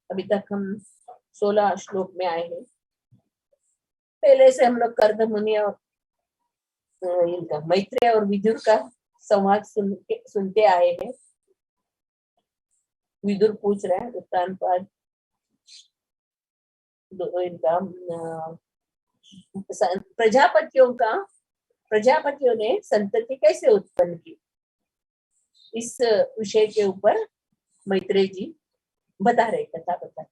अभी तक हम 16 श्लोक में आए हैं। पहले से हम लोग कर्द मुनि और इनका मैत्रेय और विदुर का संवाद सुनते आए हैं। विदुर पूछ रहे हैं उत्तानपाद इनका प्रजापतियों ने संतति कैसे उत्पन्न की, इस विषय के ऊपर मैत्रेय जी बता रहे, कथा बता रहे।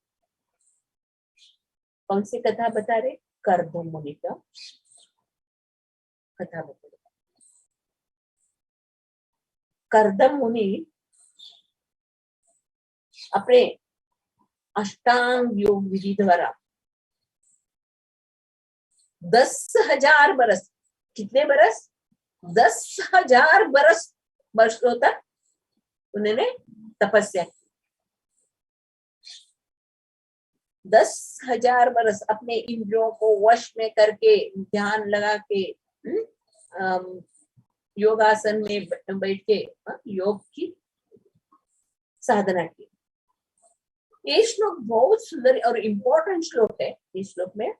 कौन सी कथा बता रहे? कर्द मुनि का कथा बता रहे। कर्द मुनि अपने अष्टांग योग विधि द्वारा 10,000 बरस, कितने बरस? 10,000 वर्षों तक उन्होंने तपस्या की। 10,000 बरस अपने इंद्रियों को वश में करके, ध्यान लगा के, योगासन में बैठ के योग की साधना की। ये श्लोक बहुत सुंदर और इम्पोर्टेंट श्लोक है। इस श्लोक में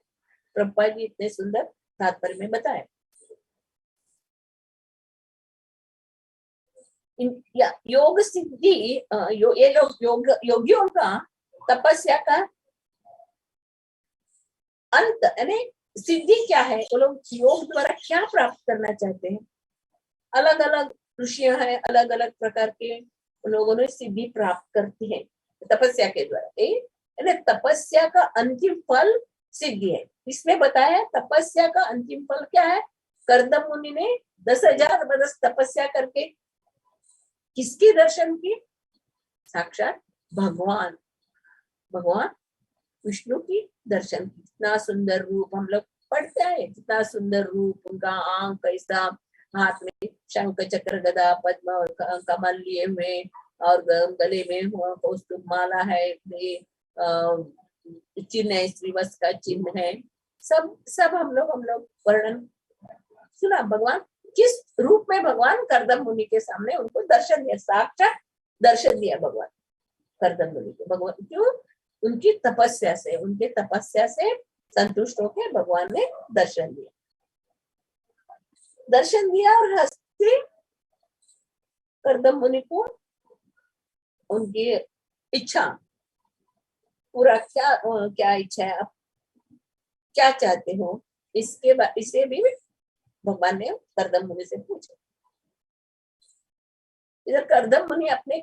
प्रभुपाद जी इतने सुंदर तात्पर्य में बताए। योग सिद्धि, ये लोग योगियों का तपस्या का अंत यानी सिद्धि क्या है, वो लोग योग द्वारा क्या प्राप्त करना चाहते हैं। अलग अलग ऋषियां हैं, अलग अलग प्रकार के लोगों ने सिद्धि प्राप्त करती है तपस्या के द्वारा। तपस्या का अंतिम फल सिद्धि है। इसमें बताया तपस्या का अंतिम फल क्या है। कर्द मुनि ने 10,000 बरस तपस्या करके किसकी दर्शन की? साक्षात भगवान विष्णु की दर्शन की। कितना सुंदर रूप, हम लोग पढ़ते हैं कितना सुंदर रूप उनका, आंख कैसा, हाथ में शंख चक्र गदा पद्म और कमल लिए हुए, और गले में कौस्तुभ माला है, चिन्ह है, श्रीवत्स का चिन्ह है। सब हम लोग वर्णन सुना। भगवान किस रूप में भगवान कर्दम मुनि के सामने उनको दर्शन दिया, साक्षात दर्शन दिया भगवान कर्दम मुनि को। भगवान क्यों? उनकी तपस्या से, उनके तपस्या से संतुष्ट होकर भगवान ने दर्शन दिया और हंसते कर्दम मुनि को उनकी इच्छा पूरा, क्या इच्छा है, आप क्या चाहते हो, इसे भी भगवान ने कर्दम मुनि से पूछा। इधर कर्दम मुनि अपने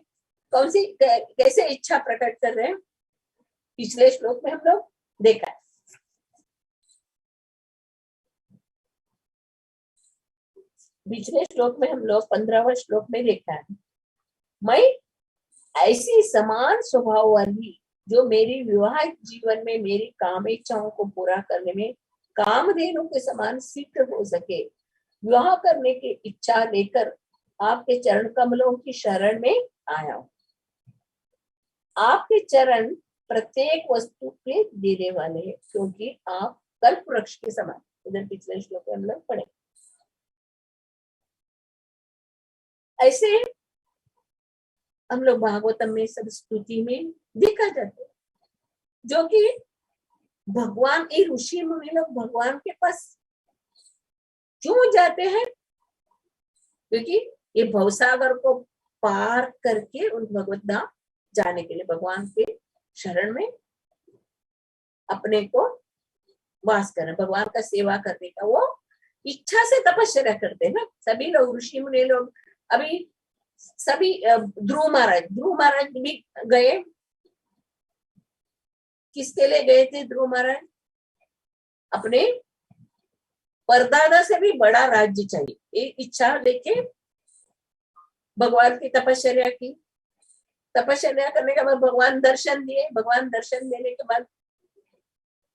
कौन सी कैसे इच्छा प्रकट कर रहे हैं, पिछले श्लोक में हम लोग देखा है। पिछले श्लोक में हम लोग 15वां श्लोक में देखा है, मैं ऐसी समान स्वभाव वाली जो मेरी विवाहिक जीवन में मेरी काम इच्छाओं को पूरा करने में कामधेनु के समान सिद्ध हो सके, विवाह करने की इच्छा लेकर आपके चरण कमलों की शरण में आया हूं। आपके चरण प्रत्येक वस्तु के देने वाले हैं, क्योंकि आप कल्प वृक्ष के समान। इधर पिछले श्लोक में हम लोग पढ़े। ऐसे हम लोग भागवतम में सब स्तुति में देखा जाता है, जो कि भगवान, ये ऋषि मुनि लोग भगवान के पास क्यों जाते हैं? क्योंकि ये भवसागर को पार करके उन भगवत धाम जाने के लिए भगवान के शरण में अपने को वास करना, भगवान का सेवा करने का वो इच्छा से तपस्या करते हैं ना सभी लोग, ऋषि मुनि लोग। अभी सभी ध्रुव महाराज भी गए। किसके लिए गए थे ध्रुव महाराज? अपने परदादा से भी बड़ा राज्य चाहिए, ये इच्छा लेके भगवान की तपस्या की। तपस्या करने के बाद भगवान दर्शन दिए। भगवान दर्शन देने के बाद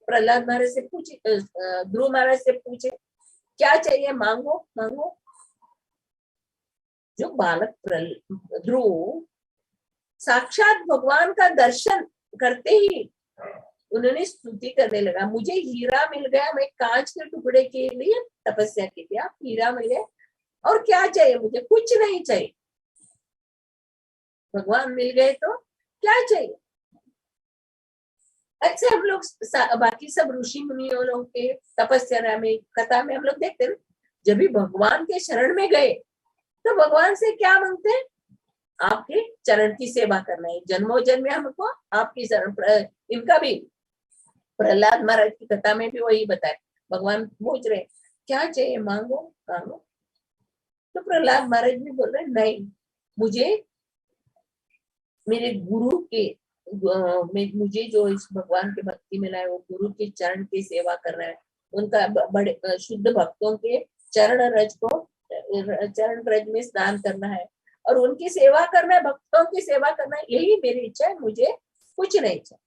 प्रहलाद महाराज से पूछे, ध्रुव महाराज से पूछे क्या चाहिए, मांगो। जो बालक ध्रुव साक्षात भगवान का दर्शन करते ही उन्होंने स्तुति करने लगा, मुझे हीरा मिल गया, मैं कांच के टुकड़े के लिए तपस्या की थी, आप हीरा मिल गया, और क्या चाहिए मुझे? कुछ नहीं चाहिए। भगवान मिल गए तो क्या चाहिए? ऐसे हम लोग बाकी सब ऋषि मुनियों लोग के तपस्या में, कथा में हम लोग देखते हैं, जब भी भगवान के शरण में गए तो भगवान से क्या मांगते हैं? आपके चरण की सेवा करना है, जन्मों जन्म में हमको आपकी शरण। इनका भी प्रहलाद महाराज की कथा में भी वही बताया, भगवान पूछ रहे क्या चाहिए, मांगो मांगो। तो प्रहलाद महाराज भी बोल रहे नहीं, मुझे मेरे गुरु के मुझे जो इस भगवान के भक्ति मिला है वो गुरु के चरण की सेवा करना है, उनका बड़े शुद्ध भक्तों के चरण रज में स्नान करना है और उनकी सेवा करना है, भक्तों की सेवा करना है, यही मेरी इच्छा है, मुझे कुछ नहीं चाहिए।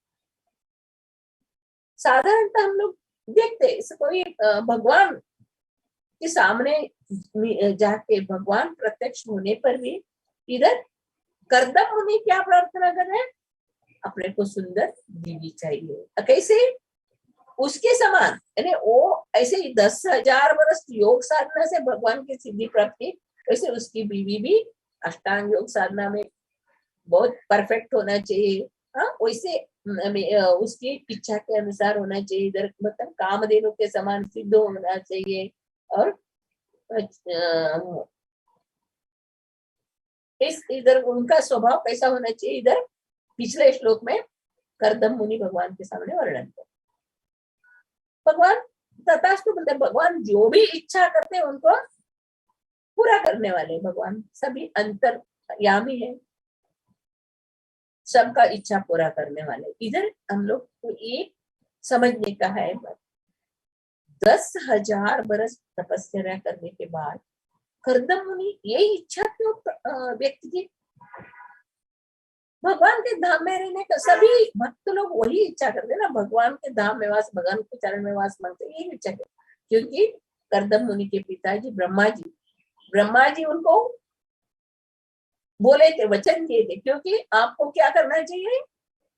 साधारणतः हम लोग देखते कोई भगवान के सामने जाके भगवान प्रत्यक्ष होने पर भी इधर कर्दम मुनि क्या प्रार्थना कर रहे हैं? अपने को सुंदर बीवी चाहिए। कैसे? उसके समान, यानी वो ऐसे ही 10,000 वर्ष योग साधना से भगवान की सिद्धि प्राप्त की, वैसे उसकी बीवी भी अष्टांग योग साधना में बहुत परफेक्ट होना चाहिए। हाँ, वैसे उसकी इच्छा के अनुसार होना चाहिए, इधर मतलब कामधेनु के समान सिद्ध होना चाहिए। और इस इधर उनका स्वभाव कैसा होना चाहिए, इधर पिछले श्लोक में कर्दम मुनि भगवान के सामने वर्णन कर। भगवान तथास्तु बोलते, भगवान जो भी इच्छा करते हैं उनको पूरा करने वाले भगवान, सभी अंतर्यामी है, सबका इच्छा पूरा करने वाले। इधर हम लोग को एक समझने का है, 10,000 बरस तपस्या करने के बाद कर्दम मुनि यही इच्छा क्यों व्यक्त की? भगवान के धाम में रहने का सभी भक्त लोग वही इच्छा करते ना, भगवान के धाम में वास, भगवान के चरण में वास मांगते, यही इच्छा करते। क्योंकि कर्दम मुनि के पिताजी ब्रह्मा जी उनको बोले थे, वचन दिए थे, क्योंकि आपको क्या करना चाहिए?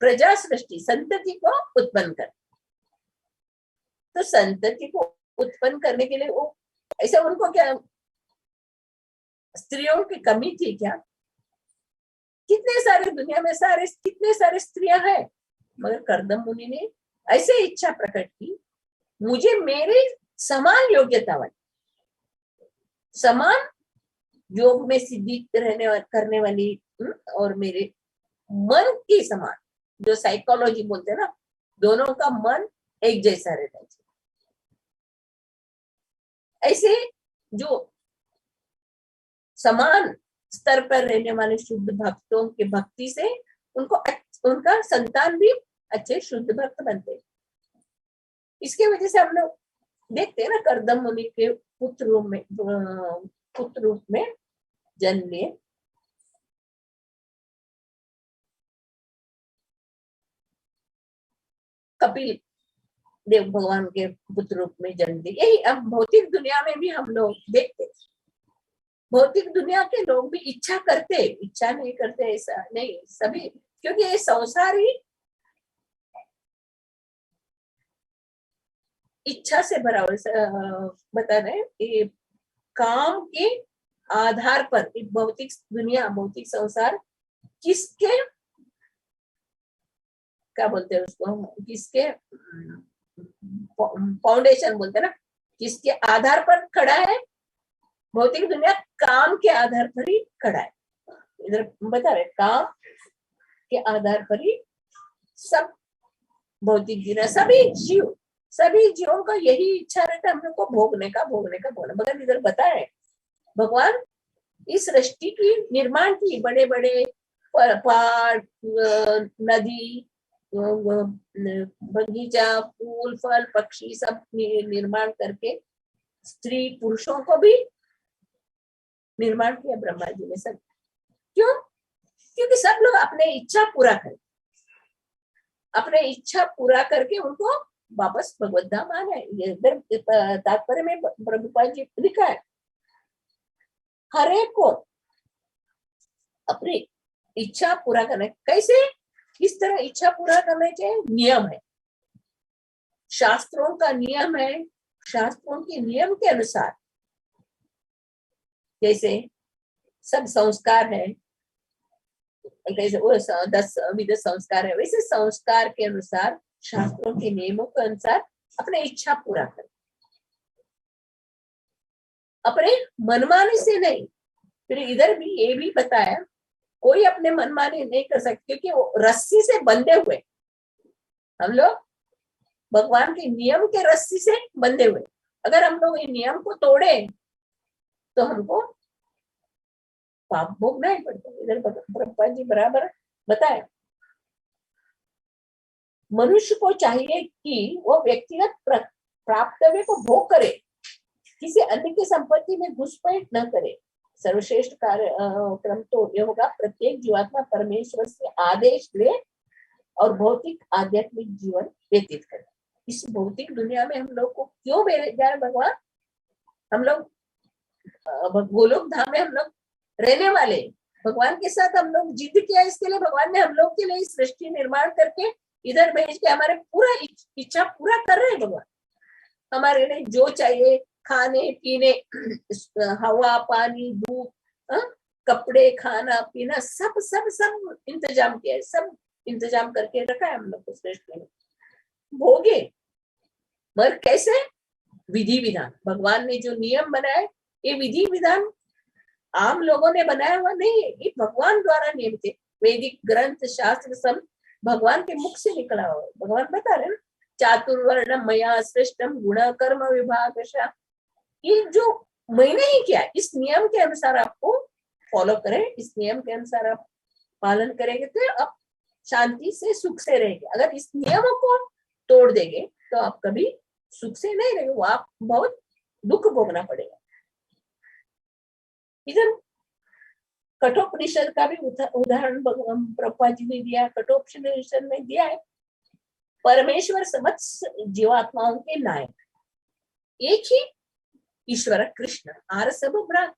प्रजा सृष्टि संतति को उत्पन्न कर। तो संतति को उत्पन्न करने के लिए वो ऐसे, उनको क्या स्त्रियों की कमी थी क्या? कितने सारे दुनिया में कितने सारे स्त्रियां हैं, मगर कर्दम मुनि ने ऐसे इच्छा प्रकट की, मुझे मेरे समान योग्यता वाली, समान योग में सिद्धि करने वाली और मेरे मन के समान, जो साइकोलॉजी बोलते हैं ना, दोनों का मन एक जैसा रहना चाहिए। ऐसे जो समान स्तर पर रहने वाले शुद्ध भक्तों के भक्ति से उनको उनका संतान भी अच्छे शुद्ध भक्त बनते हैं। इसके वजह से हम लोग देखते हैं ना, कर्दम मुनि के पुत्र रूप में जन्म लिए कपिल देव भगवान के पुत्र रूप में जन्म दिए। यही अब भौतिक दुनिया में भी हम लोग देखते, भौतिक दुनिया के लोग भी इच्छा करते, इच्छा नहीं करते ऐसा नहीं, सभी, क्योंकि ये संसार ही इच्छा से भरा हुआ। बता रहे ये काम के आधार पर भौतिक दुनिया, भौतिक संसार किसके, क्या बोलते हैं उसको हम, किसके फाउंडेशन बोलते हैं ना, किसके आधार पर खड़ा है? भौतिक दुनिया काम के आधार पर ही खड़ा है। इधर बता रहे काम के आधार पर ही सब भौतिक दुनिया, सभी जीवों का यही इच्छा रहता है, हम लोग को भोगने का। मगर इधर बताए भगवान इस सृष्टि की निर्माण की, बड़े बड़े पहाड़, नदी, बगीचा, फूल फल पक्षी सब निर्माण करके स्त्री पुरुषों को भी निर्माण किया ब्रह्मा जी ने सब। क्यों? क्योंकि सब लोग अपने इच्छा पूरा करके उनको वापस भगवत धाम आना है। तात्पर्य में प्रभुपाद जी लिखा है, हर एक को अपनी इच्छा पूरा करना। कैसे? किस तरह इच्छा पूरा करना चाहिए? नियम है, शास्त्रों का नियम है, शास्त्रों के नियम के अनुसार जैसे सब संस्कार है, कैसे वो 10 विध संस्कार है, वैसे संस्कार के अनुसार, शास्त्रों के नियमों के अनुसार अपने इच्छा पूरा करें, अपने मनमानी से नहीं। फिर इधर भी ये भी बताया, कोई अपने मनमानी नहीं कर सकते, क्योंकि वो रस्सी से बंधे हुए हम लोग, भगवान के नियम के रस्सी से बंधे हुए। अगर हम लोग ये नियम को तोड़े तो हमको पाप भोगना ही पड़ता है। इधर प्रभुपाद जी बराबर बताए, मनुष्य को चाहिए कि वो व्यक्तिगत प्राप्तव्य को भोग करे, किसी अन्य की संपत्ति में घुसपैठ न करे। सर्वश्रेष्ठ कार्य क्रम तो ये होगा, प्रत्येक जीवात्मा परमेश्वर से आदेश ले और भौतिक आध्यात्मिक जीवन व्यतीत करे। इस भौतिक दुनिया में हम लोग को क्यों भेजा है भगवान? हम लोग गोलोक धाम में हम लोग रहने वाले, भगवान के साथ हम लोग जिद किया, इसके लिए भगवान ने हम लोग के लिए सृष्टि निर्माण करके इधर भेज के हमारे पूरा इच्छा पूरा कर रहे हैं भगवान। हमारे लिए जो चाहिए, खाने पीने, हवा पानी धूप, कपड़े, खाना पीना, सब सब सब इंतजाम किया है, सब इंतजाम करके रखा है हम लोग को सृष्टि में। भोगे, मगर कैसे? विधि विधान, भगवान ने जो नियम बनाए, ये विधि विधान आम लोगों ने बनाया हुआ नहीं है, ये भगवान द्वारा नियम थे। वैदिक ग्रंथ शास्त्र सब भगवान के मुख से निकला हुआ। भगवान बता रहे हैं, चातुर्वर्ण मया श्रेष्ठम गुण कर्म विभाग, ये जो मैंने ही किया, इस नियम के अनुसार आपको फॉलो करें, इस नियम के अनुसार आप पालन करेंगे तो आप शांति से सुख से रहेंगे। अगर इस नियमों को तोड़ देंगे तो आप कभी सुख से नहीं रहेंगे, वो आप बहुत दुख भोगना पड़ेगा। इधर कठोपनिषद का भी उदाहरण प्रभुपाद जी ने दिया, कठोपनिषद में दिया है, परमेश्वर समस्त जीवात्माओं के नायक एक ही ईश्वर कृष्ण आर सब ब्राह्मण,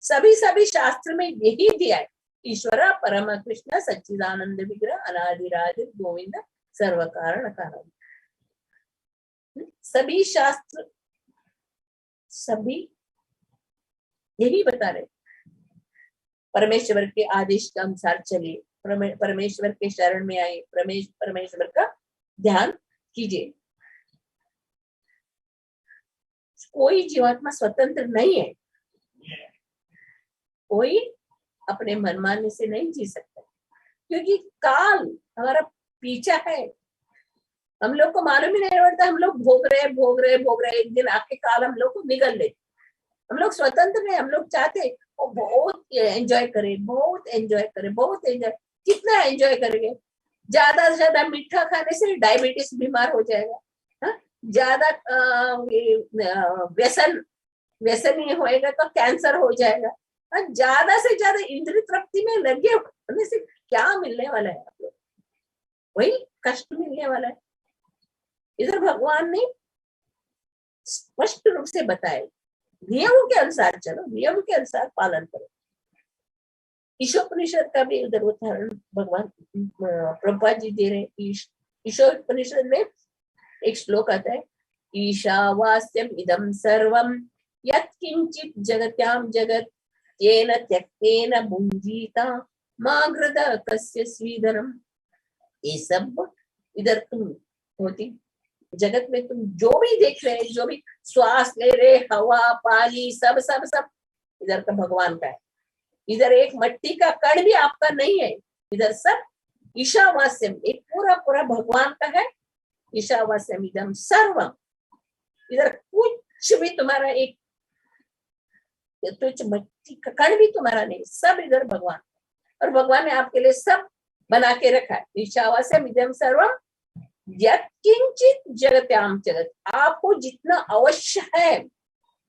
सभी शास्त्र में यही दिया है, ईश्वर परम कृष्ण सच्चिदानंद विग्रह अनादिराज गोविंद सर्व कारण कारण। सभी शास्त्र सभी यही बता रहे, परमेश्वर के आदेश के अनुसार चले, परमेश्वर के शरण में आए, परमेश्वर का ध्यान कीजिए। कोई जीवात्मा स्वतंत्र नहीं है, कोई अपने मनमाने से नहीं जी सकता, क्योंकि काल हमारा पीछा है, हम लोग को मालूम ही नहीं पड़ता, हम लोग भोग रहे, एक दिन आके काल हम लोग को निगल ले। हम लोग स्वतंत्र नहीं, हम लोग चाहते वो बहुत एंजॉय करे, बहुत एंजॉय, कितना एंजॉय करेंगे? ज्यादा से ज्यादा मीठा खाने से डायबिटीज बीमार हो जाएगा, ज्यादा व्यसन ही होएगा तो कैंसर हो जाएगा। ज्यादा से ज्यादा इंद्रिय तृप्ति में लगे होने से क्या मिलने वाला है? आप लोग वही कष्ट मिलने वाला है। इधर भगवान ने स्पष्ट रूप से बताया, नियमों के अनुसार चलो, नियम के अनुसार पालन करो। ईशोपनिषद का भी उधर उदाहरण भगवान प्रभुपाद जी दे रहे। ईशोपनिषद में एक श्लोक आता है, ईशावास्यम इदम सर्वम यत्किंचित जगत्याम जगत येन त्यक्तेन भुंजीता माग्रद कस्य स्वीधरम। ये सब इधर तुम होती जगत में तुम जो भी देख रहे, जो भी श्वास ले रहे, हवा पानी सब सब सब इधर का भगवान का है। इधर एक मट्टी का कण भी आपका नहीं है, इधर सब ईशावास्यम, एक पूरा पूरा भगवान का है। ईशावास्यम इदम सर्वम, इधर कुछ भी तुम्हारा एक तुच्छ मट्टी का कण भी तुम्हारा नहीं, सब इधर भगवान, और भगवान ने आपके लिए सब बना के रखा है। ईशावास्यम इदम सर्वम यत्किंचित जगत्याम जगत, आपको जितना अवश्य है,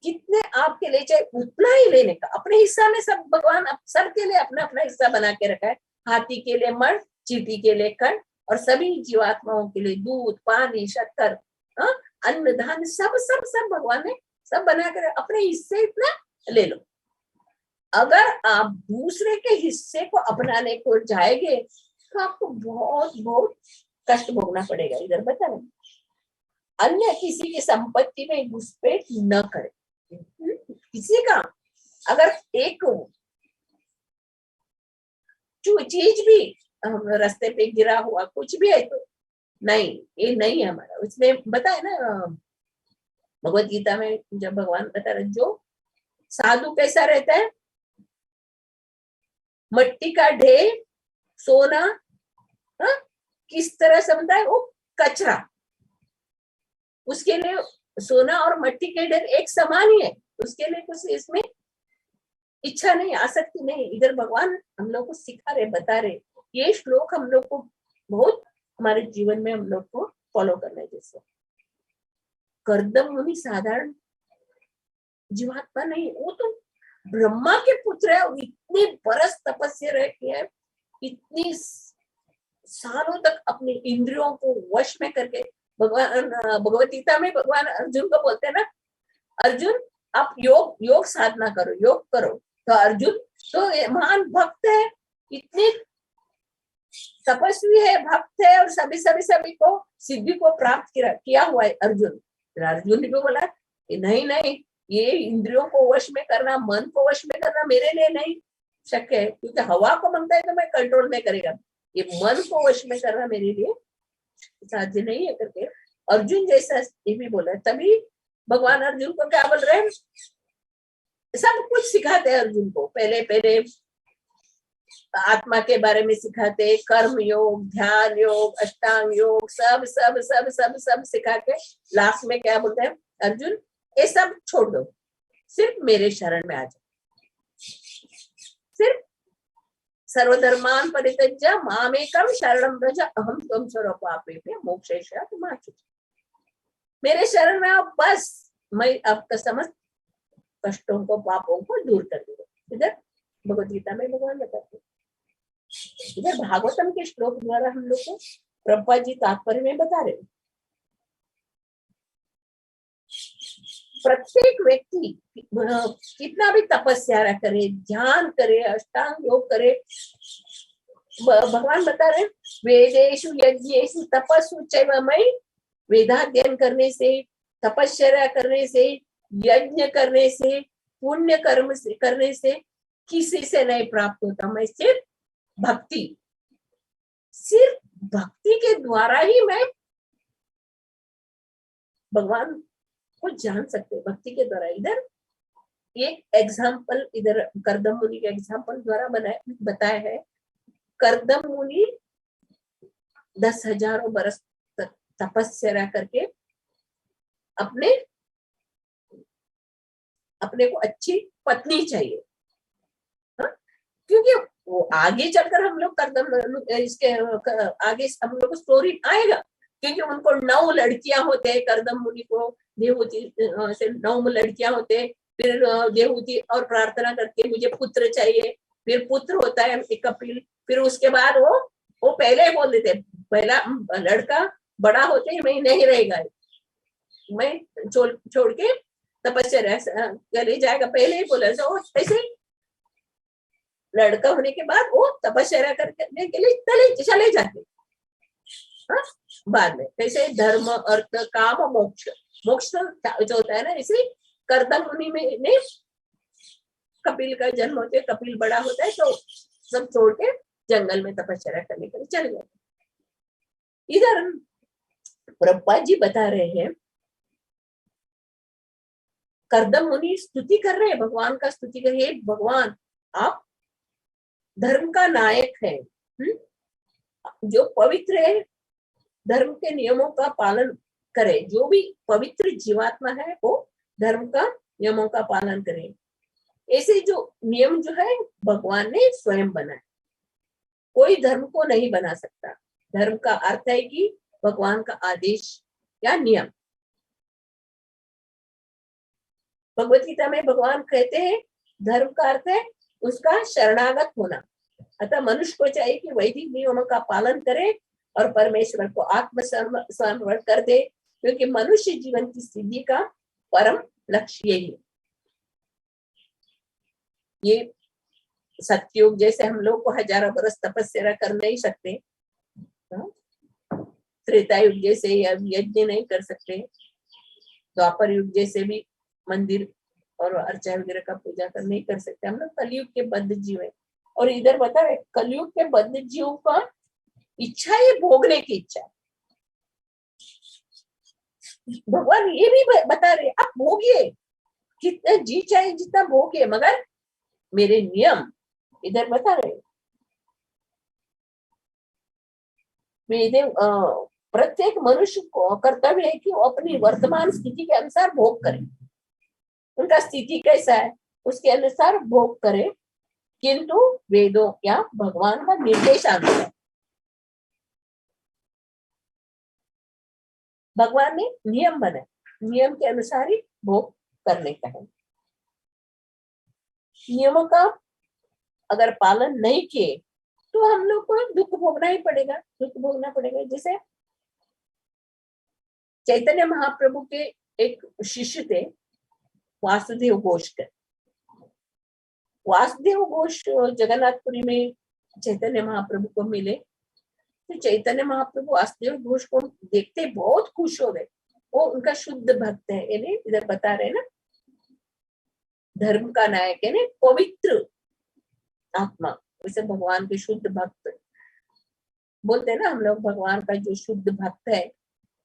कितने आपके लिए चाहे उतना ही लेने का, अपने हिस्सा में सब भगवान सबके लिए अपना अपना हिस्सा बना के रखा है। हाथी के लिए मण, चींटी के लिए कण, और सभी जीवात्माओं के लिए दूध पानी शक्कर अन्न धान सब सब सब भगवान ने सब बना कर अपने हिस्से इतना ले लो। अगर आप दूसरे के हिस्से को अपनाने को जाएंगे तो आपको बहुत बहुत कष्ट भोगना पड़ेगा। इधर बता रहे, अन्य किसी की संपत्ति में घुसपैठ न करे। किसी का अगर एक चीज भी हम रास्ते पे गिरा हुआ कुछ भी है तो नहीं, ये नहीं है हमारा। उसमें बताया ना भगवत गीता में, जब भगवान बता रहे जो साधु कैसा रहता है, मट्टी का ढेर सोना, हा? किस तरह समझता है वो कचरा, उसके लिए सोना और मट्टी के ढेर एक समान ही है, उसके लिए कुछ इसमें इच्छा नहीं, आसक्ति नहीं। इधर भगवान हम लोग को सिखा रहे, बता रहे, ये श्लोक हम लोग को बहुत हमारे जीवन में हम लोग को फॉलो करना है। जैसे कर्दम मुनि साधारण जीवात्मा नहीं, वो तो ब्रह्मा के पुत्र है, इतने बरस तपस्या रह किया है, इतनी सालों तक अपने इंद्रियों को वश में करके। भगवान भगवत गीता में भगवान अर्जुन को बोलते हैं ना, अर्जुन आप योग साधना करो, योग करो। तो अर्जुन तो महान भक्त है, इतने तपस्वी है, भक्त है, और सभी को सिद्धि को प्राप्त किया हुआ है अर्जुन। अर्जुन ने भी बोला कि नहीं नहीं, ये इंद्रियों को वश में करना, मन को वश में करना मेरे लिए नहीं शक्य है, क्योंकि हवा को मांगता है तो मैं कंट्रोल नहीं करेगा, ये मन को वश में करना मेरे लिए साध्य नहीं है करके अर्जुन जैसा ये भी बोला। तभी भगवान अर्जुन को क्या बोल रहे हैं, सब कुछ सिखाते हैं अर्जुन को। पहले आत्मा के बारे में सिखाते, कर्म योग, ध्यान योग, अष्टांग योग, सब सब सब सब सब सिखा के लास्ट में क्या बोलते हैं, अर्जुन ये सब छोड़ दो, सिर्फ मेरे शरण में आ जाओ, सिर्फ सर्वधर्मान परित्यज्य मामेकम शरणं व्रज अहम त्वं सर्वपापेभ्यो मोक्षयिष्यामि मा शुचि। मेरे शरण में आओ, बस मैं आपका समस्त कष्टों को, पापों को दूर कर दूंगा। इधर भगवत गीता में भगवान बताते हैं, इधर भागवतम के श्लोक द्वारा हम लोग को प्रभुपाद जी तात्पर्य में बता रहे हैं। प्रत्येक व्यक्ति कितना भी तपस्या करे, ध्यान करे, अष्टांग योग करे, भगवान बता रहे वेदेषु यज्ञेषु तपस्सु चैव मयि, वेदाध्ययन करने से, तपस्या करने से, यज्ञ करने से, पुण्य कर्म से करने से किसी से नहीं प्राप्त होता। मैं सिर्फ भक्ति के द्वारा ही मैं भगवान को जान सकते, भक्ति के द्वारा। इधर एक एग्जाम्पल, इधर कर्दम मुनि के एग्जाम्पल द्वारा बताया है। कर्दम मुनि 10,000 बरस तपस्या करके अपने को अच्छी पत्नी चाहिए, क्योंकि वो आगे चलकर हम लोग कर्दम इसके आगे हम लोग को स्टोरी आएगा, क्योंकि उनको 9 लड़कियां होते हैं, कर्दम मुनि को देवहूति से 9 लड़कियां होते हैं। फिर देवहूति और प्रार्थना करके मुझे पुत्र चाहिए, फिर पुत्र होता है एक कपिल। फिर उसके बाद वो पहले ही बोल देते, पहला लड़का बड़ा होते ही मैं नहीं रहेगा, मैं छोड़ के तपस्या चले जाएगा, पहले ही बोला। ऐसे लड़का होने के बाद वो तपस्या करने के लिए चले जाते। हाँ? बाद में कैसे धर्म, अर्थ, काम, मोक्ष जो होता है ना, इसे कर्दम मुनि में कपिल का जन्म होते है, कपिल बड़ा होता है तो सब छोड़ के जंगल में तपस्या करने के लिए चले जाते। इधर प्रभुपाद जी बता रहे हैं, कर्दम मुनि स्तुति कर रहे हैं, भगवान का स्तुति कर रहे हैं, भगवान आप धर्म का नायक है, जो पवित्र है, धर्म के नियमों का पालन करे, जो भी पवित्र जीवात्मा है वो धर्म का नियमों का पालन करे। ऐसे जो नियम जो है भगवान ने स्वयं बनाए, कोई धर्म को नहीं बना सकता। धर्म का अर्थ है कि भगवान का आदेश या नियम। भगवत गीता में भगवान कहते हैं धर्म का अर्थ है उसका शरणागत होना। अतः मनुष्य को चाहिए कि वैदिक नियमों का पालन करे और परमेश्वर को आत्मसमर्पण कर दे, क्योंकि मनुष्य जीवन की सिद्धि का परम लक्ष्य यही है। ये सतयुग जैसे हम लोग को हजारों बरस तपस्या कर नहीं सकते, त्रेता युग जैसे यज्ञ नहीं कर सकते, द्वापर युग जैसे भी मंदिर और अर्चा वगैरह का पूजा कर नहीं कर सकते। हम लोग कलयुग के बद्ध जीव है और इधर बता रहे कलयुग के बद्ध जीव का इच्छा ये भोगने की इच्छा। भगवान ये भी बता रहे आप भोगिए, कितना जी चाहे जितना भोगिए, मगर मेरे नियम इधर बता रहे मेरे प्रत्येक मनुष्य को कर्तव्य है कि वो अपनी वर्तमान स्थिति के अनुसार भोग करे। उनका स्थिति कैसा है उसके अनुसार भोग करे, किंतु वेदों या भगवान का निर्देशानुसार। भगवान ने नियम बनाए, नियम के अनुसार ही भोग करने का है। नियमों का अगर पालन नहीं किए तो हम लोग को दुख भोगना ही पड़ेगा, दुख भोगना पड़ेगा। जैसे चैतन्य महाप्रभु के एक शिष्य थे वासुदेव घोष के। वासुदेव घोष जगन्नाथपुरी में चैतन्य महाप्रभु को मिले तो चैतन्य महाप्रभु वासुदेव घोष को देखते बहुत खुश हो गए। वो उनका शुद्ध भक्त है, यानी इधर बता रहे ना धर्म का नायक है, पवित्र आत्मा। वैसे भगवान के शुद्ध भक्त बोलते हैं ना हम लोग, भगवान का जो शुद्ध भक्त है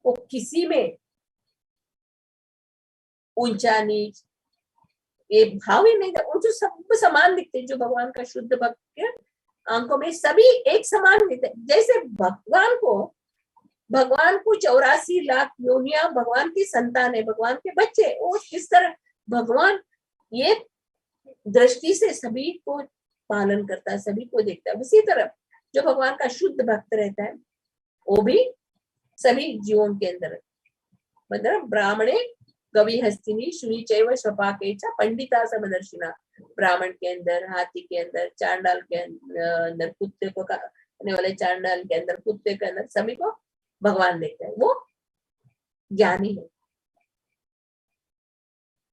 वो किसी में ऊंचा नीच ये भाव ही नहीं था, वो जो सब समान दिखते, जो भगवान का शुद्ध भक्त के आंखों में सभी एक समान दिखते। जैसे भगवान को 84 लाख योनियां भगवान की संतान है, भगवान के बच्चे, वो किस तरह भगवान ये दृष्टि से सभी को पालन करता है, सभी को देखता है। उसी तरह जो भगवान का शुद्ध भक्त रहता है वो भी सभी जीवों के अंदर, मतलब ब्राह्मणे कवि हस्तिनी शुनि चैव स्वपाके च पंडिता समदर्शिना। ब्राह्मण के अंदर, हाथी के अंदर, चांडाल के अंदर, कुत्ते को खाने वाले चांडाल के अंदर, कुत्ते के अंदर, सभी को भगवान देखता है, वो ज्ञानी है।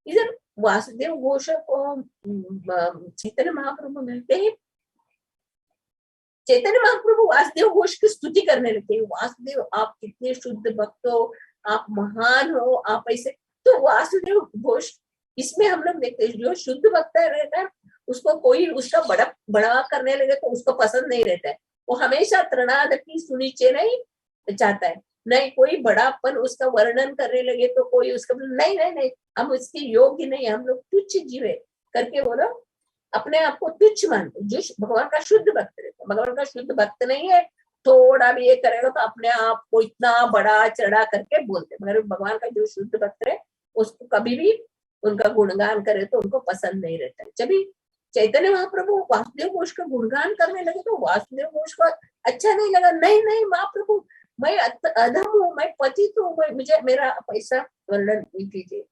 इधर वासुदेव घोष को चैतन्य महाप्रभु मिलते हैं। चैतन्य महाप्रभु वासुदेव घोष की स्तुति करने लगते हैं, वासुदेव आप कितने शुद्ध भक्त हो, आप महान हो, आप ऐसे। तो वासुदेव घोष इसमें हम लोग देखते हैं जो शुद्ध भक्त रहता है उसको कोई उसका बड़ा करने लगे तो उसको पसंद नहीं रहता है। वो हमेशा तृणादपि सुनिचे नहीं चाहता है, नहीं कोई बड़ापन उसका वर्णन करने लगे तो कोई उसका नहीं नहीं नहीं हम उसके योग्य नहीं, हम लोग तुच्छ जीव है करके बोलो, अपने आप को तुच्छ मानते। जो भगवान का शुद्ध भक्त रहता, भगवान का शुद्ध भक्त नहीं है, थोड़ा भी ये करेगा तो अपने आप को इतना बड़ा चढ़ा करके बोलते। मगर भगवान का जो शुद्ध भक्त है उसको कभी भी उनका गुणगान करे तो उनको पसंद नहीं रहता है। जब चैतन्य महाप्रभु वासुदेव घोष का गुणगान करने लगे तो वासुदेव घोष को अच्छा नहीं लगा, नहीं नहीं महाप्रभु मैं अधम हूँ, मैं पतित हूँ, मुझे मेरा पैसा वर्णन कीजिए।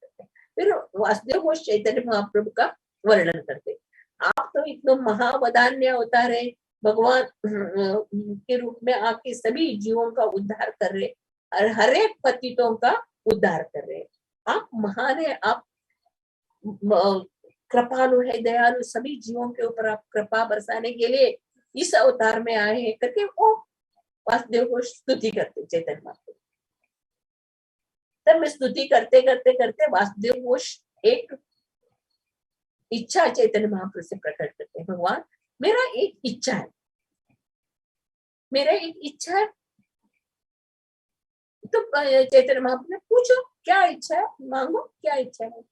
फिर वासुदेव घोष चैतन्य महाप्रभु का वर्णन करते, आप तो इतना महावदान्य अवतार है, भगवान के रूप में आके सभी जीवों का उद्धार कर रहे और हर एक पतितों का उद्धार कर रहे। आप महान है, आप कृपालु है, दयालु, सभी जीवों के ऊपर आप कृपा बरसाने के लिए इस अवतार में आए हैं करके वो वासुदेव को स्तुति करते चैतन्य महाप्रभु। तब में स्तुति करते करते करते वासुदेव घोष एक इच्छा चैतन्य महाप्रभु से प्रकट करते हैं, भगवान मेरा एक इच्छा है, मेरा एक इच्छा है। तो चैतन्य महाप्रभु ने पूछो क्या इच्छा है, मांगो क्या इच्छा है।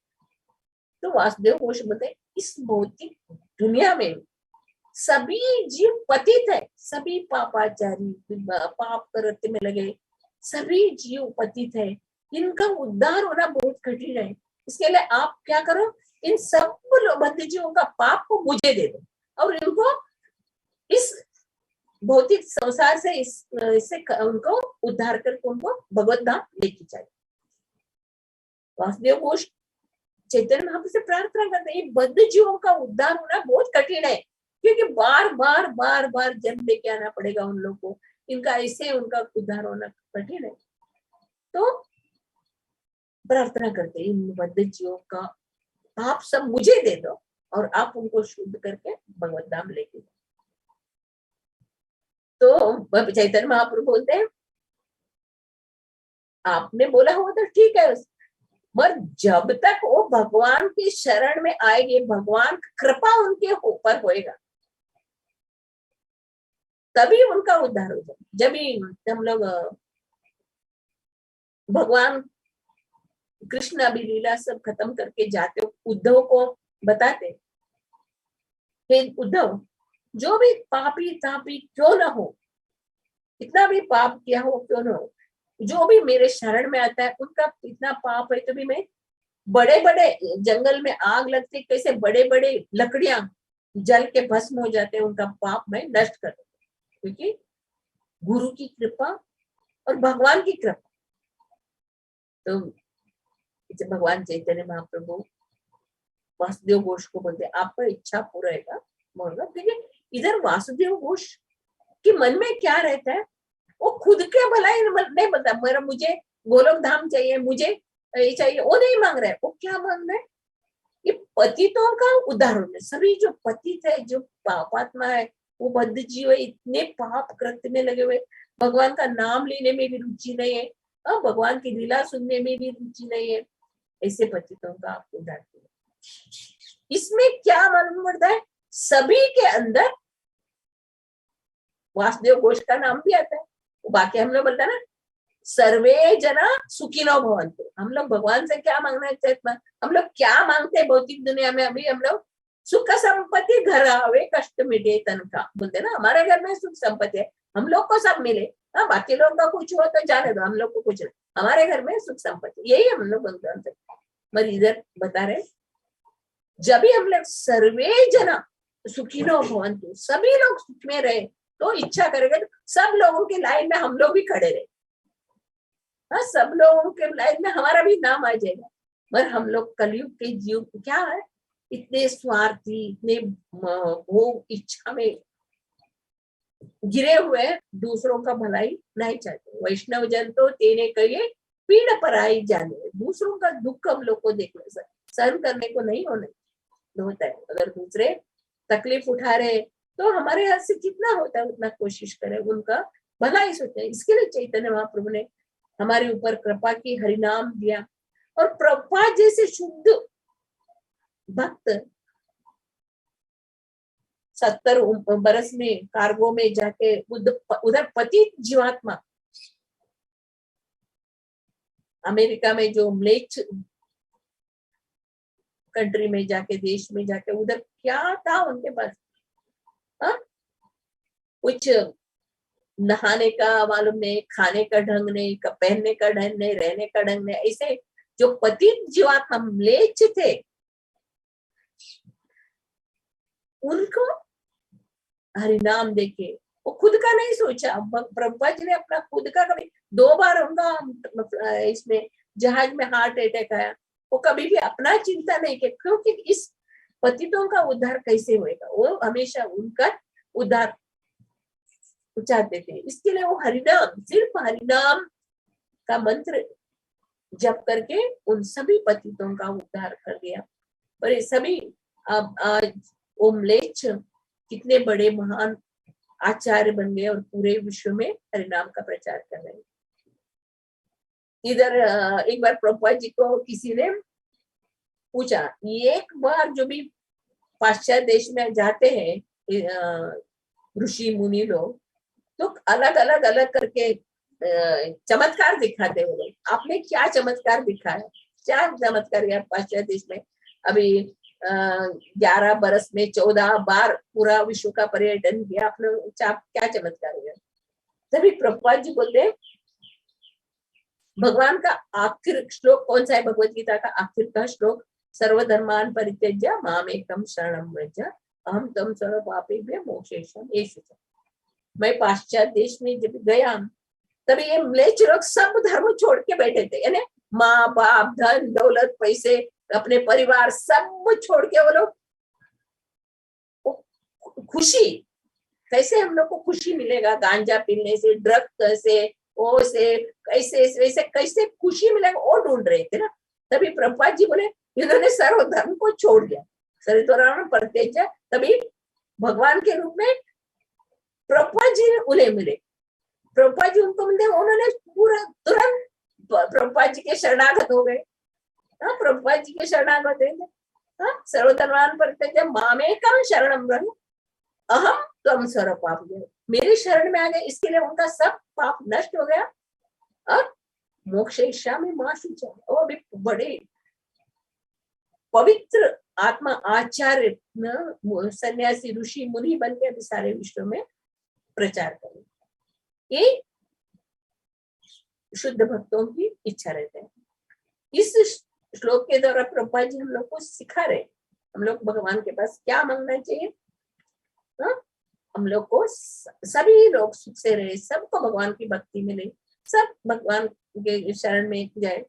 तो वासुदेव घोष बोलते इस भौतिक दुनिया में सभी जीव पतित है, सभी पापाचारी पाप करते में लगे सभी जीव पतित है, इनका उद्धार होना बहुत कठिन है। इसके लिए आप क्या करो, इन सब बद्ध जीवों का पाप को मुझे दे दो और इनको इस भौतिक संसार से इससे उनको उद्धार करके उनको भगवत धाम लेके जाए। वासुदेव घोष चैतन्य महाप्रभु से प्रार्थना करते हैं, बद्ध जीवों का उद्धार होना बहुत कठिन है क्योंकि बार बार बार बार जन्म लेके आना पड़ेगा उन लोगों को, इनका ऐसे उनका उद्धार होना कठिन है। तो प्रार्थना करते हैं इन बद्ध जीवों का पाप सब मुझे दे दो और आप उनको शुद्ध करके भगवत धाम लेके जाओ। तो चैतन्य महाप्रभु बोलते हैं आपने बोला हुआ तो ठीक है, पर जब तक वो भगवान की शरण में आएंगे, भगवान कृपा उनके ऊपर होएगा, तभी उनका उद्धार हो जाए। जब भी हम लोग भगवान कृष्ण अभी लीला सब खत्म करके जाते हो, उद्धव को बताते, हे उद्धव, जो भी पापी तापी क्यों ना हो, इतना भी पाप किया हो क्यों ना हो, जो भी मेरे शरण में आता है उनका इतना पाप है तो भी मैं, बड़े बड़े जंगल में आग लगती कैसे बड़े बड़े लकड़ियां जल के भस्म हो जाते हैं, उनका पाप मैं नष्ट कर दूं, क्योंकि गुरु की कृपा और भगवान की कृपा। तो भगवान चैतन्य महाप्रभु वासुदेव घोष को बोलते आपका इच्छा पूरा रहेगा, क्योंकि इधर वासुदेव घोष के मन में क्या रहता है, वो खुद के भलाई नहीं बता, मेरा मुझे गोलोक धाम चाहिए, मुझे ये चाहिए, वो नहीं मांग रहा है। वो क्या मांग रहा है, ये पतितों का उदाहरण है। सभी जो पतित है, जो पापात्मा है, वो बद्ध जीव है, इतने पाप कृत्य में लगे हुए, भगवान का नाम लेने में भी रुचि नहीं है, भगवान की लीला सुनने में भी रुचि नहीं है, ऐसे पतितों का आप उद्धार करें। इसमें क्या मालूम पड़ता है, सभी के अंदर वासुदेव घोष का नाम भी आता है। बाकी हम लोग बोलते हैं ना, सर्वे जना सुखिनो भवन्तु। हम लोग भगवान से क्या मांगना चाहते हैं, हम लोग क्या मांगते हैं भौतिक दुनिया में, अभी हम लोग सुख संपत्ति घर आवे कष्ट मिटे तन का बोलते ना, हमारे घर में सुख संपत्ति है, हम लोग को सब मिले, हाँ बाकी लोग का कुछ हो तो जाने दो, हम लोग को कुछ नहीं, हमारे घर में सुख संपत्ति, यही हम लोग बोलते हैं। मगर इधर बता रहे, जब भी हम लोग सर्वे जना सुखिनो भवन्तु, सभी लोग सुख में रहे, तो इच्छा करेगा तो सब लोगों के लाइन में हम लोग भी खड़े रहे, हाँ सब लोगों के लाइन में हमारा भी नाम आ जाएगा। पर हम लोग कलयुग के जीव क्या है, इतने स्वार्थी, इतने भोग इच्छा में गिरे हुए, दूसरों का भलाई नहीं चाहते। वैष्णव जन तो तेने कहिए पीड़ पर आई जाने, दूसरों का दुख हम लोग को देखने सहन करने को नहीं होता है। अगर दूसरे तकलीफ उठा रहे तो हमारे हाथ से जितना होता है उतना कोशिश करें, उनका भला ही सोचते हैं। इसके लिए चैतन्य महाप्रभु ने हमारे ऊपर कृपा की, हरिनाम दिया, और प्रभुपाद जैसे शुद्ध भक्त 70 बरस में कार्गो में जाके उधर पतित जीवात्मा, अमेरिका में जो म्लेच्छ कंट्री में जाके, देश में जाके, उधर क्या था उनके पास, कुछ नहाने का मालूम नहीं, खाने का ढंग नहीं, पहनने का ढंग नहीं, रहने का ढंग नहीं, ऐसे जो पतित जीवात्मा म्लेच्छ थे, उनको हरिनाम देके वो खुद का नहीं सोचा। प्रभुपाद जी ने अपना खुद का कभी 2 बार उनका इसमें जहाज में हार्ट अटैक आया, वो कभी भी अपना चिंता नहीं किया, क्योंकि इस पतितों का उद्धार कैसे होएगा, वो हमेशा उनका उद्धार चाहते थे। इसके लिए वो हरिनाम, सिर्फ हरिनाम का मंत्र जप करके उन सभी पतितों का उद्धार कर दिया। पर ये सभी अब आज ओमलेच्छ कितने बड़े महान आचार्य बन गए और पूरे विश्व में हरिनाम का प्रचार कर रहे हैं। इधर एक बार प्रभुपाद जी को किसी ने पूछा, एक बार जो भी पाश्चात्य देश में जाते हैं ऋषि मुनि लोग, तो अलग अलग करके चमत्कार दिखाते हुए, आपने क्या चमत्कार दिखाया, क्या चमत्कार किया पाश्चात्य देश में? अभी 11 बरस में 14 बार पूरा विश्व का पर्यटन किया आपने, क्या चमत्कार हुआ? तभी प्रभुपाद जी बोलते, भगवान का आखिर श्लोक कौन सा है? भगवत गीता का आखिर का श्लोक, सर्वधर्मान परित्यज्य मामेकं शरणं व्रज अहम त्वं सर्वपापेभ्यो मोक्षयिष्यामि। मैं पाश्चात्य देश में जब गया, तभी ये म्लेच्छ लोग सब धर्म छोड़ के बैठे थे, यानी माँ बाप, धन दौलत, पैसे, अपने परिवार सब छोड़ के वो लोग खुशी, कैसे हम लोग को खुशी मिलेगा गांजा पीने से, ड्रग से, वो से कैसे वैसे कैसे खुशी मिलेगा वो ढूंढ रहे थे ना। तभी प्रभुपाद जी बोले, इन्होंने सर्व धर्म को छोड़ दिया, सर्वधर्मान परित्यज्य। तभी भगवान के रूप में प्रभुपाद जी उन्हें मिले, प्रभुपाद जी उनको मिलते, उन्होंने पूरा तुरंत प्रभुपाद जी के शरणागत हो गए। प्रभुपाद जी के शरणागत है, सर्वधर्मान परित्यज्य मामेकं शरणं व्रज अहम तो हम सर्व पाप गए, मेरी शरण में आ गए, इसके लिए उनका सब पाप नष्ट हो गया और मोक्ष इच्छा में मां शुचा, वो अभी बड़े पवित्र आत्मा आचार्य सन्यासी ऋषि मुनि बन के अभी सारे विश्व में प्रचार करें, ये शुद्ध भक्तों की इच्छा रहते हैं। इस श्लोक के द्वारा प्रभुपाद जी हम लोग को सिखा रहे, हम लोग भगवान के पास क्या मांगना चाहिए। हम लोग को सभी लोग सुख से रहे, सबको भगवान की भक्ति मिले, सब भगवान के शरण में जाए,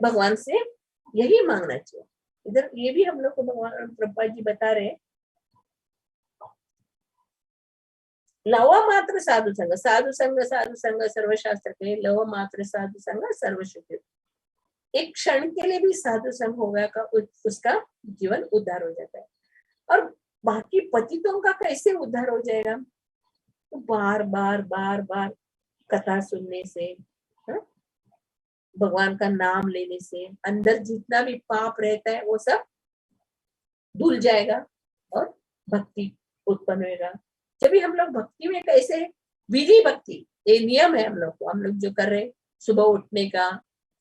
भगवान से यही मांगना चाहिए। इधर ये भी हम लोग को भगवान प्रभुपाद जी बता रहे, लव मात्र साधु संग, साधु संग सर्वशास्त्र के लव मात्र साधु संग सर्वशुद्ध, एक क्षण के लिए भी साधु संग होगा का उसका जीवन उद्धार हो जाता है। और बाकी पतितों का कैसे उद्धार हो जाएगा, तो बार बार बार बार कथा सुनने से, भगवान का नाम लेने से अंदर जितना भी पाप रहता है वो सब धुल जाएगा और भक्ति उत्पन्न होगा। जब भी हम लोग भक्ति में कैसे विधि भक्ति, ये नियम है हम लोग को, हम लोग जो कर रहे सुबह उठने का,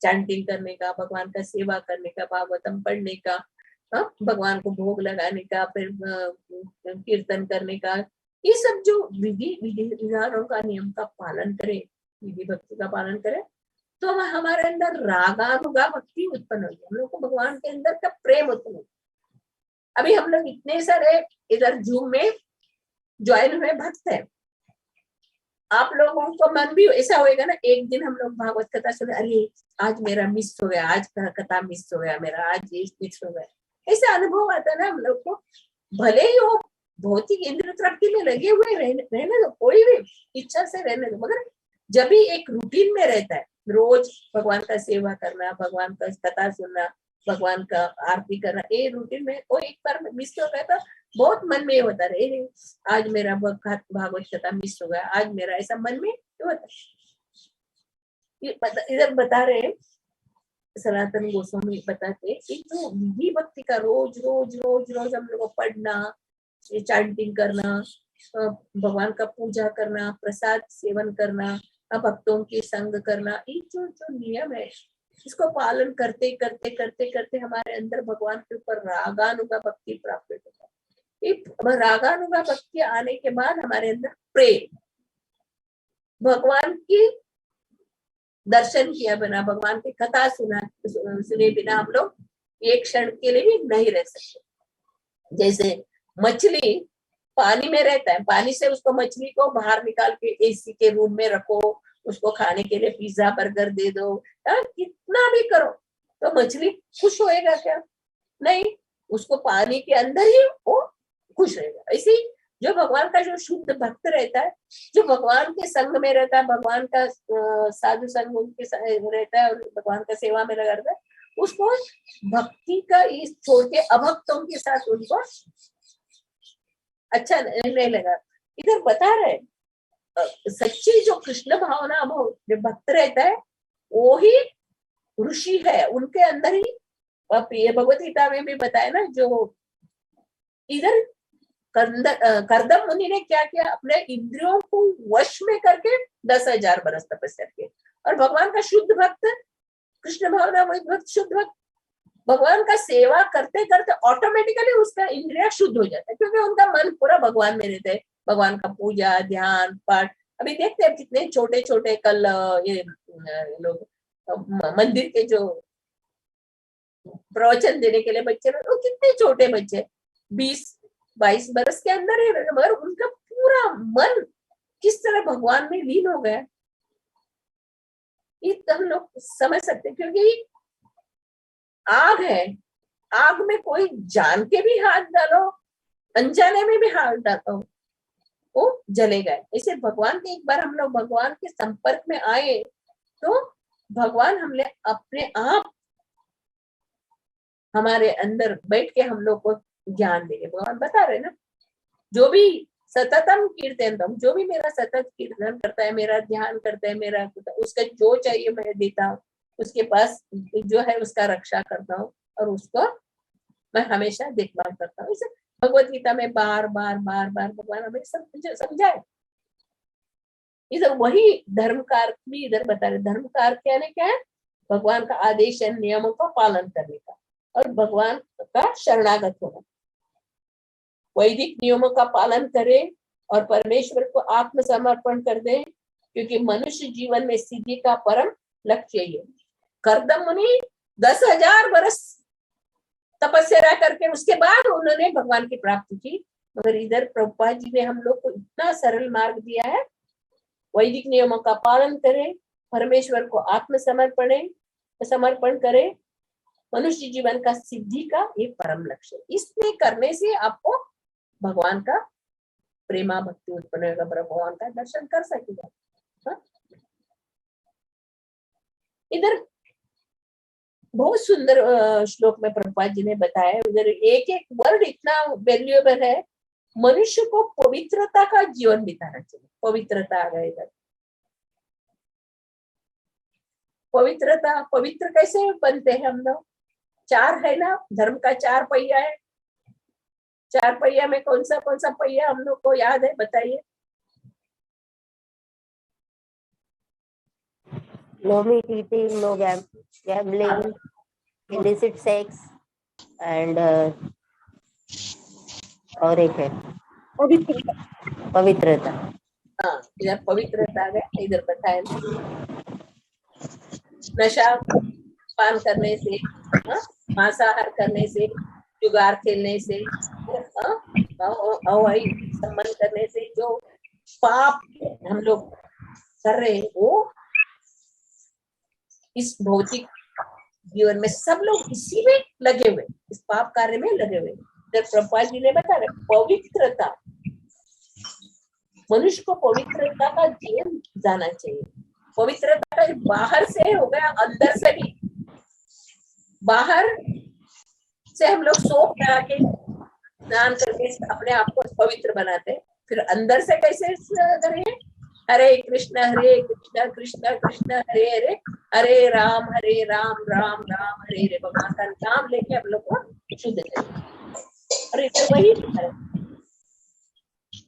चैंटिंग करने का, भगवान का सेवा करने का, भागवतम पढ़ने का, भगवान को भोग लगाने का, फिर कीर्तन करने का, ये सब जो विधि विधानों का नियम का पालन करें, विधि भक्ति का पालन करें, तो हमारे अंदर रागानुगा भक्ति उत्पन्न होगी, हम लोग को भगवान के अंदर का प्रेम उत्पन्न होगा। अभी हम लोग इतने सारे इधर जूम में ज्वाइन हुए भक्त है, आप लोगों को मन भी ऐसा होएगा ना, एक दिन हम लोग भागवत कथा सुने, अरे आज मेरा मिस हो गया, आज कथा मिस हो गया मेरा, आज ये मिस हो गया, ऐसा अनुभव आता है ना हम लोग को। भले ही वो भौतिक इंद्रिय तृप्ति में लगे हुए रहने दो, कोई भी इच्छा से रहने दो, मगर जब भी एक रूटीन में रहता है, रोज भगवान का सेवा करना, भगवान का कथा सुनना, भगवान का आरती करना, ये रूटीन में वो एक बार मिस हो गया तो बहुत मन में होता रहे, आज मेरा भागवत कथा मिस हो गया, आज मेरा, ऐसा मन में होता। इधर बता रहे सनातन गोस्वामी बताते कि जो विधि भक्ति का रोज रोज रोज रोज हम लोग को पढ़ना, चैंटिंग करना, भगवान का पूजा करना, प्रसाद सेवन करना, भक्तों की संग करना, ये जो जो नियम है इसको पालन करते करते करते करते हमारे अंदर भगवान के ऊपर रागानुगा भक्ति प्राप्त होता है। रागानुगा भक्ति आने के बाद हमारे अंदर प्रेम, भगवान की दर्शन किया बिना, भगवान की कथा सुने बिना हम लोग एक क्षण के लिए भी नहीं रह सकते। जैसे मछली पानी में रहता है, पानी से उसको मछली को बाहर निकाल के एसी के रूम में रखो, उसको खाने के लिए पिज्जा बर्गर दे दो, कितना भी करो, तो मछली खुश होएगा क्या? नहीं, उसको पानी के अंदर ही वो खुश रहेगा। ऐसे ही जो भगवान का जो शुद्ध भक्त रहता है, जो भगवान के संग में रहता है, भगवान का साधु संग उनके रहता है और भगवान का सेवा में लगा रहता है, उसको भक्ति का इस छोड़ के अभक्तों के साथ उनको अच्छा नहीं लगा। इधर बता रहे सच्ची जो कृष्ण भावना जो भक्त रहता है वो ही ऋषि है, उनके अंदर ही। भगवत गीता में भी बताया ना, जो इधर करदम मुनि ने क्या किया, अपने इंद्रियों को वश में करके 10,000 बरस तपस्या किए, और भगवान का शुद्ध भक्त, कृष्ण भावना भक्त शुद्ध भक्त, भगवान का सेवा करते करते ऑटोमेटिकली उसका इंद्रिया शुद्ध हो जाता है, क्योंकि उनका मन पूरा भगवान में रहता है। भगवान का पूजा ध्यान पाठ, अभी देखते हैं कितने छोटे छोटे कल ये लोग मंदिर के जो प्रवचन देने के लिए बच्चे, वो कितने छोटे बच्चे 20-22 बरस के अंदर है, मगर उनका पूरा मन किस तरह भगवान में लीन हो गया, ये हम लोग समझ सकते हैं। क्योंकि आग है, आग में कोई जान के भी हाथ डालो, अनजाने में भी हाथ डालो, वो जलेगा। ऐसे भगवान के एक बार हम लोग भगवान के संपर्क में आए तो भगवान हमने अपने आप हमारे अंदर बैठ के हम लोग को ज्ञान देंगे। भगवान बता रहे ना, जो भी सततम कीर्तनम, जो भी मेरा सतत कीर्तन करता है, मेरा ध्यान करता है, मेरा उसका जो चाहिए मैं देता हूँ, उसके पास जो है उसका रक्षा करता हूँ और उसको मैं हमेशा देखभाल करता हूँ। भगवत गीता में बार बार बार बार भगवान हमें सब समझाए। इधर वही धर्म का अर्थ भी इधर बता रहे। धर्म का अर्थ क्या है? भगवान का आदेश एवं नियमों का पालन करने का और भगवान का शरणागत होना। वैदिक नियमों का पालन करें और परमेश्वर को आत्मसमर्पण कर दें, क्योंकि मनुष्य जीवन में सिद्धि का परम लक्ष्य ही है। कर्दम मुनि 10,000 वर्ष तपस्या करके उसके बाद उन्होंने भगवान की प्राप्ति की, मगर इधर प्रभुपाद जी ने हम लोग को इतना सरल मार्ग दिया है। वैदिक नियमों का पालन करें, परमेश्वर को समर्पण करें, मनुष्य जीवन का सिद्धि का एक परम लक्ष्य। इसमें करने से आपको भगवान का प्रेमा भक्ति उत्पन्न होगा, भगवान का दर्शन कर सकेगा। इधर बहुत सुंदर श्लोक में प्रभुपाद जी ने बताया। उधर एक एक वर्ड इतना वैल्यूएबल है। मनुष्य को पवित्रता का जीवन बिताना चाहिए। पवित्रता आ गया इधर। पवित्रता, पवित्र कैसे बनते हैं हम लोग? 4 है ना, धर्म का 4 पहिया है। 4 पहिया में कौन सा पहिया हम लोग को याद है? बताइए। No meat eating, no gambling, illicit sex, and और एक है पवित्रता। हाँ, इधर पवित्रता आ गया। इधर बताया नशा पान करने से, मांसाहार करने से, जुगार खेलने से, अवैध संबंध करने से जो पाप हम लोग कर रहे हैं, वो इस भौतिक जीवन में सब लोग इसी में लगे हुए, इस पाप कार्य में लगे हुए। जब प्रभुपाद जी ने बता रहे पवित्रता, मनुष्य को पवित्रता का जीवन जाना चाहिए। पवित्रता का बाहर से हो गया, अंदर से भी। बाहर से हम लोग सोप लगा के स्नान करके अपने आप को पवित्र बनाते हैं, फिर अंदर से कैसे करें? हरे कृष्ण कृष्ण कृष्ण हरे हरे, हरे राम राम राम हरे हरे। भगवान का नाम लेके हम लोग को शुद्ध करें। और इधर वही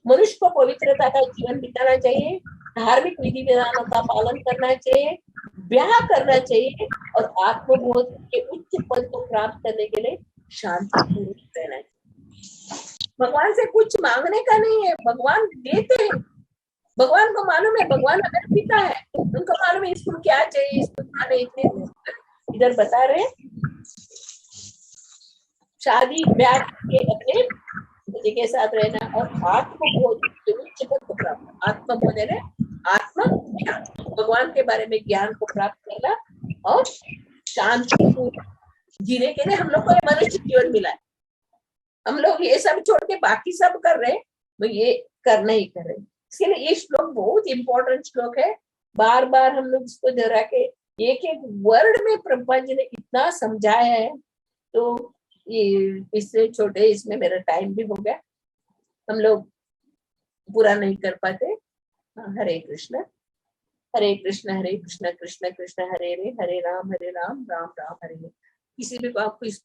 मनुष्य को पवित्रता का जीवन बिताना चाहिए, धार्मिक विधि विधानों का पालन करना चाहिए, ब्याह करना चाहिए और आत्मबोध के उच्च पद को प्राप्त करने के लिए शांतिपूर्वक रहना चाहिए। भगवान से कुछ मांगने का नहीं है, भगवान देते हैं। भगवान को मालूम है, भगवान अगर पिता है, उनको मालूम है इसको क्या चाहिए, इसको क्या नहीं। इधर बता रहे शादी ब्याह के अपने पति के साथ रहना और आत्मबोध को प्राप्त, आत्मबोध है आत्मज्ञान, भगवान के बारे में ज्ञान को प्राप्त करना और शांतिपूर्वक जीने के लिए हम लोग को ये मनुष्य जीवन मिला है। हम लोग ये सब छोड़ के बाकी सब कर रहे हैं, तो ये करना ही कर रहे हैं। इसके लिए ये श्लोक बहुत इंपॉर्टेंट श्लोक है। बार बार हम लोग इसको दोहरा के एक एक वर्ड में प्रभुपाद जी ने इतना समझाया है। तो ये इससे छोटे, इसमें मेरा टाइम भी हो गया, हम लोग पूरा नहीं कर पाते। हरे कृष्ण कृष्ण कृष्ण कृष्ण हरे हरे, हरे राम राम राम हरे हरे। किसी भी को आपको इसको